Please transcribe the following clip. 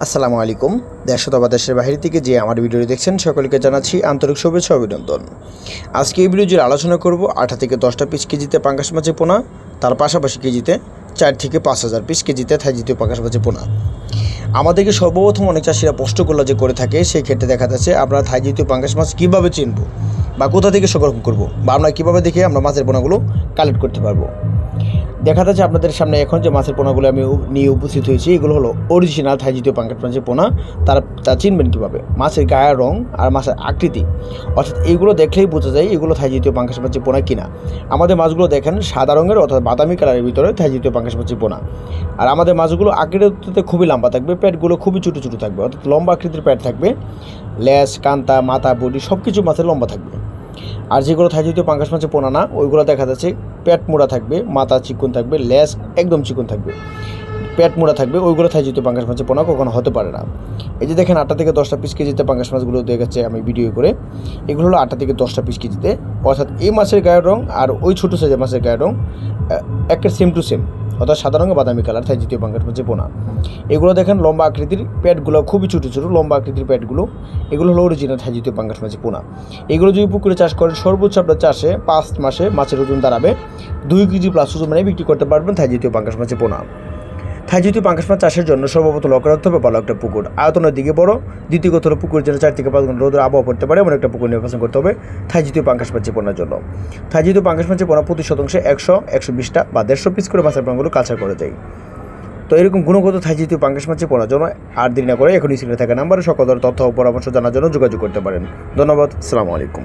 আসসালামু আলাইকুম। দেশ অথবা দেশের বাইরে থেকে যে আমার ভিডিওটি দেখছেন সকলকে জানাচ্ছি আন্তরিক শুভেচ্ছা অভিনন্দন। আজকে এই ভিডিও আলোচনা করব 8 থেকে 10টা পিস কেজিতে পাঙ্গাস মাছের পোনা, তার পাশাপাশি কেজিতে 4 থেকে 5,000 পিস কেজিতে থাই জাতীয় পাঙ্গাস মাছের পোনা। আমাদেরকে সর্বপ্রথম অনেক চাষিরা প্রশ্নগুলো যে করে থাকে, সেই ক্ষেত্রে দেখা যাচ্ছে আমরা থাই জাতীয় পাঙ্গাস মাছ কীভাবে চিনব বা কোথা থেকে সংরক্ষণ করব বা আমরা কীভাবে দেখে আমরা মাছের পোনাগুলো কালেক্ট করতে পারবো। দেখা যাচ্ছে আপনাদের সামনে এখন যে মাছের পোনাগুলো আমি নিয়ে উপস্থিত হয়েছি, এগুলো হলো অরিজিনাল থাই জাতীয় পাঙ্গাস মাছের পোনা। তা চিনবেন কীভাবে? মাছের গায়ের রং আর মাছের আকৃতি, অর্থাৎ এইগুলো দেখলেই বোঝা যায় এগুলো থাই জাতীয় পাঙ্গাস মাছের পোনা কিনা। আমাদের মাছগুলো দেখেন সাদা রঙের অর্থাৎ বাদামি কালারের ভিতরে থাই জাতীয় পাঙ্গাস মাছের পোনা। আর আমাদের মাছগুলো আকৃতিতে খুবই লম্বা থাকবে, পেটগুলো খুবই ছোটো ছোটো থাকবে, অর্থাৎ লম্বা আকৃতির পেট থাকবে, লেজ কান্তা মাথা বডি সব কিছু মাছের লম্বা থাকবে। আর যেগুলো থাই জাতীয় পাঙ্গাস মাছের পোনা না, ওইগুলো দেখা যাচ্ছে পেট মোড়া থাকবে, মাথা চিকন থাকবে, লেজ একদম চিকন থাকবে, পেট মোড়া থাকবে, ওইগুলো থাই জাতীয় পাঙ্গাস মাছের পোনা কখনো হতে পারে না। এই যে দেখেন 8 থেকে 10টা পিস কেজিতে পাঙ্গাস মাছগুলো দেখাচ্ছে আমি ভিডিও করে, এগুলো হলো 8 থেকে 10টা পিস কেজিতে। অর্থাৎ এই মাছের গায়ের রং আর ওই ছোটো সাইজের মাছের গায়ের রং একের সেম টু সেম, অর্থাৎ সাদা রঙের বাদামি কালার থাই জাতীয় পাঙ্গাস মাছের পোনা। এগুলো দেখেন লম্বা আকৃতির, পেটগুলো খুবই ছোটো ছোটো লম্বা আকৃতির পেটগুলো, এগুলো হলো অরিজিনাল থাই জাতীয় পাঙ্গাস মাছের পোনা। এগুলো যদি পুকুরে চাষ করেন সর্বোচ্চ আপনার চাষে 5 মাসে মাছের ওজন দাঁড়াবে 2 কেজি প্লাস ওজন, মানে বিক্রি করতে পারবেন থাই জাতীয় পাঙ্গাস মাছের পোনা। থাই জাতীয় পাঙ্গাস মাছ চাষের জন্য সর্বপ্রথম লক্ষ্য রাখতে হবে ভালো একটা পুকুর, আয়তনের দিকে বড়। দ্বিতীয়ত হলো পুকুরের জন্য 4 থেকে 5 ঘন্টা রোদের আবহাওয়া পড়তে পারে এমন একটা পুকুর নির্বাচন করতে হবে থাই জাতীয় পাঙ্গাস মাছের পোনার জন্য। থাই জাতীয় পাঙ্গাস মাছের পোনা প্রতি শতাংশে 100-120টা বা 150 পিস করে মাছের পোনাগুলো কালচার করা যায়। তো এরকম গুণগত থাই জাতীয় পাঙ্গাস মাছের পোনার জন্য আর দেরি না করে এখন স্ক্রিনে থাকা নাম্বারে সকল ধরনের তথ্য ও পরামর্শ জানার জন্য যোগাযোগ করতে পারেন। ধন্যবাদ। আসসালামু আলাইকুম।